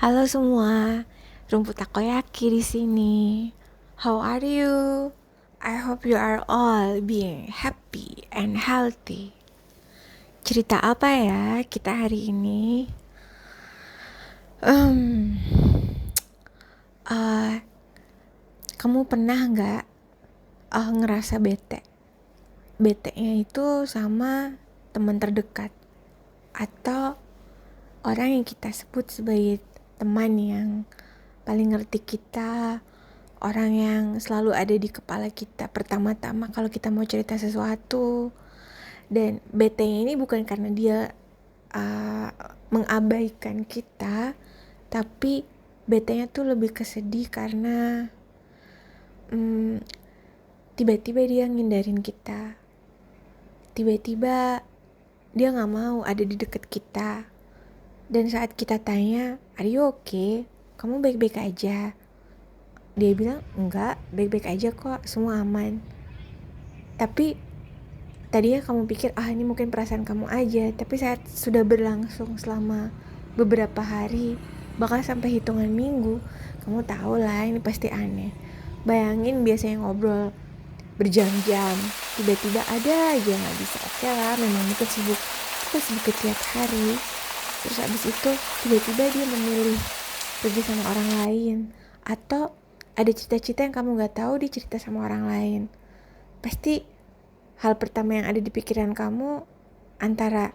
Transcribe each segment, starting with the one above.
Halo semua, rumput takoyaki di sini. How are you? I hope you are all being happy and healthy. Cerita apa ya kita hari ini? Um, uh, Kamu pernah nggak ngerasa bete? Bete-nya itu sama teman terdekat atau orang yang kita sebut sebagai teman yang paling ngerti kita, orang yang selalu ada di kepala kita pertama-tama kalau kita mau cerita sesuatu. Dan bete ini bukan karena dia uh, mengabaikan kita, tapi betenya tuh lebih kesedih karena tiba-tiba dia ngindarin kita, tiba-tiba dia nggak mau ada di deket kita. Dan saat kita tanya, "Are you okay? Kamu baik-baik aja?" Dia bilang, "Enggak, baik-baik aja kok, semua aman." Tapi tadinya kamu pikir, ini mungkin perasaan kamu aja. Tapi saat sudah berlangsung selama beberapa hari, bahkan sampai hitungan minggu, kamu tahu lah ini pasti aneh. Bayangin biasanya ngobrol berjam-jam, tiba-tiba ada aja nggak bisa. Oke lah, memang mungkin sibuk, kita sibuk tiap hari. Terus abis itu tiba-tiba dia memilih pergi sama orang lain, atau ada cita-cita yang kamu nggak tahu dia cerita sama orang lain. Pasti hal pertama yang ada di pikiran kamu antara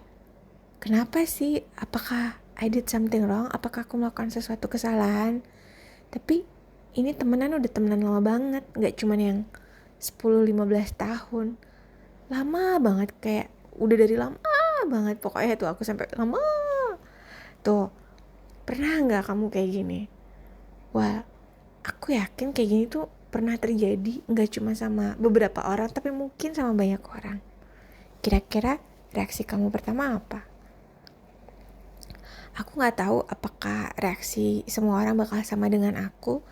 kenapa sih, apakah I did something wrong, apakah aku melakukan sesuatu kesalahan. Tapi ini udah temenan lama banget, nggak cuman yang 10-15 tahun, lama banget, kayak udah dari lama banget. Pokoknya tuh aku sampai lama tuh. Pernah nggak kamu kayak gini? Wah, aku yakin kayak gini tuh pernah terjadi, nggak cuma sama beberapa orang, tapi mungkin sama banyak orang. Kira-kira reaksi kamu pertama apa? Aku nggak tahu apakah reaksi semua orang bakal sama dengan aku,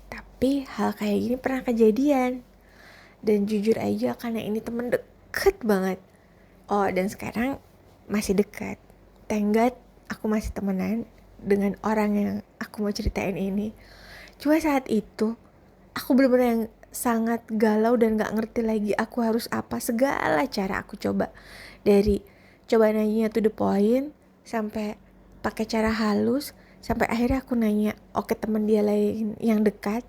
tapi hal kayak gini pernah kejadian. Dan jujur aja karena ini temen deket banget. Dan sekarang masih dekat. Thank God aku masih temenan dengan orang yang aku mau ceritain ini. Cuma saat itu aku bener-bener yang sangat galau dan gak ngerti lagi aku harus apa. Segala cara aku coba, dari coba nanya to the point, sampai pakai cara halus, sampai akhirnya aku nanya ke temen dia lain yang dekat.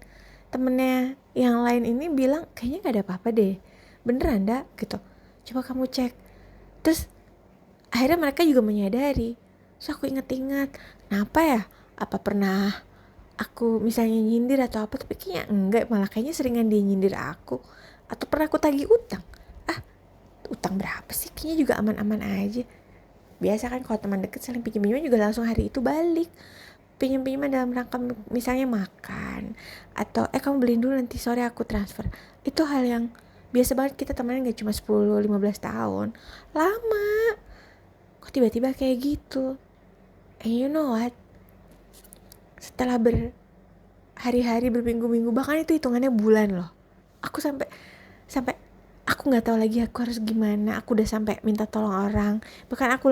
Temennya yang lain ini bilang kayaknya gak ada apa-apa deh, beneran dah gitu, coba kamu cek. Terus akhirnya mereka juga menyadari. So aku inget-inget, kenapa ya, apa pernah aku misalnya nyindir atau apa, tapi kayaknya enggak, malah kayaknya seringan dia nyindir aku. Atau pernah aku tagih utang, utang berapa sih, kayaknya juga aman-aman aja. Biasa kan kalau teman deket saling pinjam-pinjam juga langsung hari itu balik. Pinjam-pinjam dalam rangka misalnya makan, atau kamu beliin dulu nanti sore aku transfer. Itu hal yang biasa banget, kita temenan gak cuma 10-15 tahun, lama. Kok tiba-tiba kayak gitu? And you know what, setelah berhari-hari, berminggu-minggu, bahkan itu hitungannya bulan loh, aku sampai aku nggak tahu lagi aku harus gimana. Aku udah sampai minta tolong orang, bahkan aku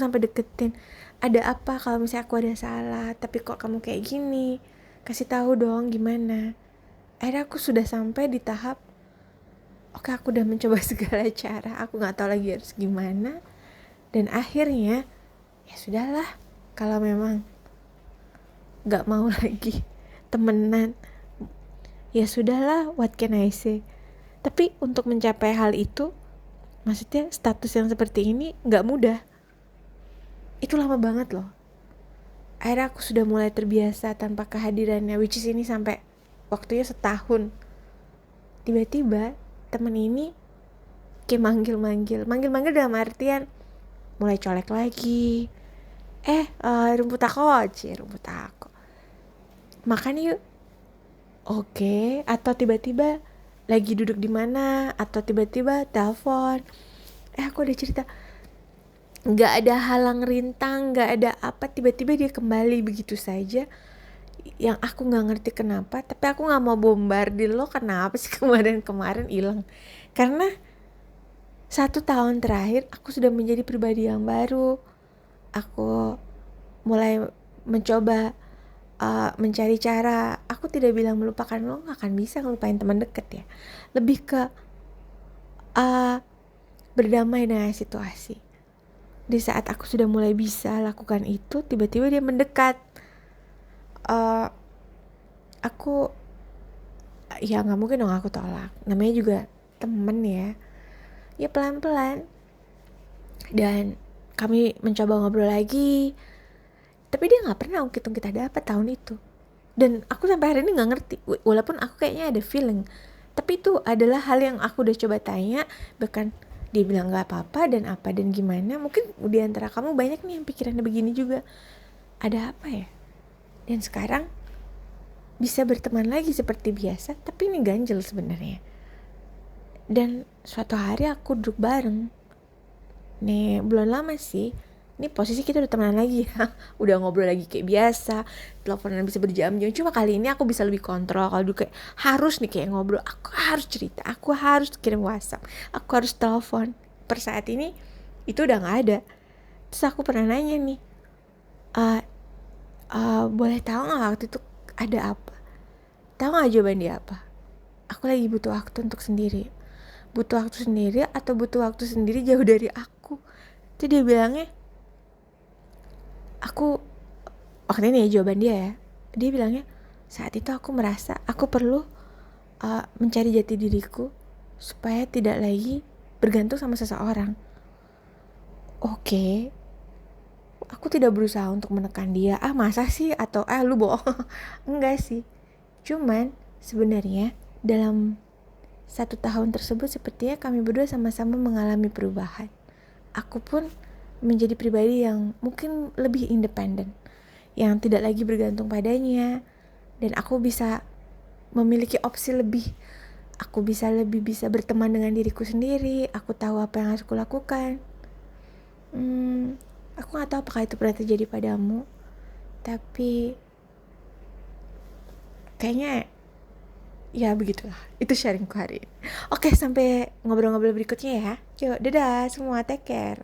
sampai deketin, ada apa kalau misalnya aku ada salah, tapi kok kamu kayak gini, kasih tahu dong gimana. Akhirnya aku sudah sampai di tahap aku udah mencoba segala cara, aku nggak tahu lagi harus gimana. Dan akhirnya ya sudahlah, kalau memang nggak mau lagi temenan, ya sudahlah, what can I say. Tapi untuk mencapai hal itu, maksudnya status yang seperti ini nggak mudah. Itu lama banget loh. Akhirnya aku sudah mulai terbiasa tanpa kehadirannya, which is ini sampai waktunya setahun. Tiba-tiba temen ini kayak manggil dalam artian mulai colek lagi. Rumput aku makan yuk. Oke. Atau tiba-tiba lagi duduk di mana, atau tiba-tiba telepon, aku udah cerita, nggak ada halang rintang, nggak ada apa, tiba-tiba dia kembali begitu saja. Yang aku nggak ngerti kenapa, tapi aku nggak mau bombardir lo kenapa sih kemarin hilang. Karena 1 tahun terakhir aku sudah menjadi pribadi yang baru. Aku mulai mencoba mencari cara. Aku tidak bilang melupakan, lo gak akan bisa ngelupain teman deket ya. Lebih ke berdamai dengan situasi. Di saat aku sudah mulai bisa lakukan itu, tiba-tiba dia mendekat. Aku ya gak mungkin dong aku tolak, namanya juga temen ya. Ya pelan-pelan. Dan kami mencoba ngobrol lagi, tapi dia gak pernah ungkit-ungkit ada apa tahun itu. Dan aku sampai hari ini gak ngerti, walaupun aku kayaknya ada feeling, tapi itu adalah hal yang aku udah coba tanya. Bahkan dia bilang gak apa-apa dan apa dan gimana. Mungkin di antara kamu banyak nih yang pikirannya begini juga, ada apa ya. Dan sekarang bisa berteman lagi seperti biasa, tapi ini ganjel sebenarnya. Dan suatu hari aku duduk bareng, nih belum lama sih, ini posisi kita udah temenan lagi ya. Udah ngobrol lagi kayak biasa, teleponan bisa berjam-jam. Cuma kali ini aku bisa lebih kontrol. Kalau dulu kayak harus nih kayak ngobrol, aku harus cerita, aku harus kirim WhatsApp, aku harus telepon. Per saat ini itu udah gak ada. Terus aku pernah nanya nih, boleh tahu gak waktu itu ada apa? Tahu gak jawaban dia apa? Aku lagi butuh waktu untuk sendiri. Butuh waktu sendiri atau butuh waktu sendiri jauh dari aku. Itu dia bilangnya, waktu ini ya jawaban dia ya. Dia bilangnya, saat itu aku merasa aku perlu mencari jati diriku supaya tidak lagi bergantung sama seseorang. Oke. Aku tidak berusaha untuk menekan dia. Masa sih? Atau lu bohong. Enggak sih. Cuman sebenarnya dalam 1 tahun tersebut sepertinya kami berdua sama-sama mengalami perubahan. Aku pun menjadi pribadi yang mungkin lebih independen, yang tidak lagi bergantung padanya, dan aku bisa memiliki opsi lebih. Aku bisa berteman dengan diriku sendiri. Aku tahu apa yang harus aku lakukan. Aku gak tahu apakah itu pernah terjadi padamu, tapi kayaknya ya begitulah. Itu sharingku hari ini. Oke, sampai ngobrol-ngobrol berikutnya ya. Yuk, dadah semua, take care.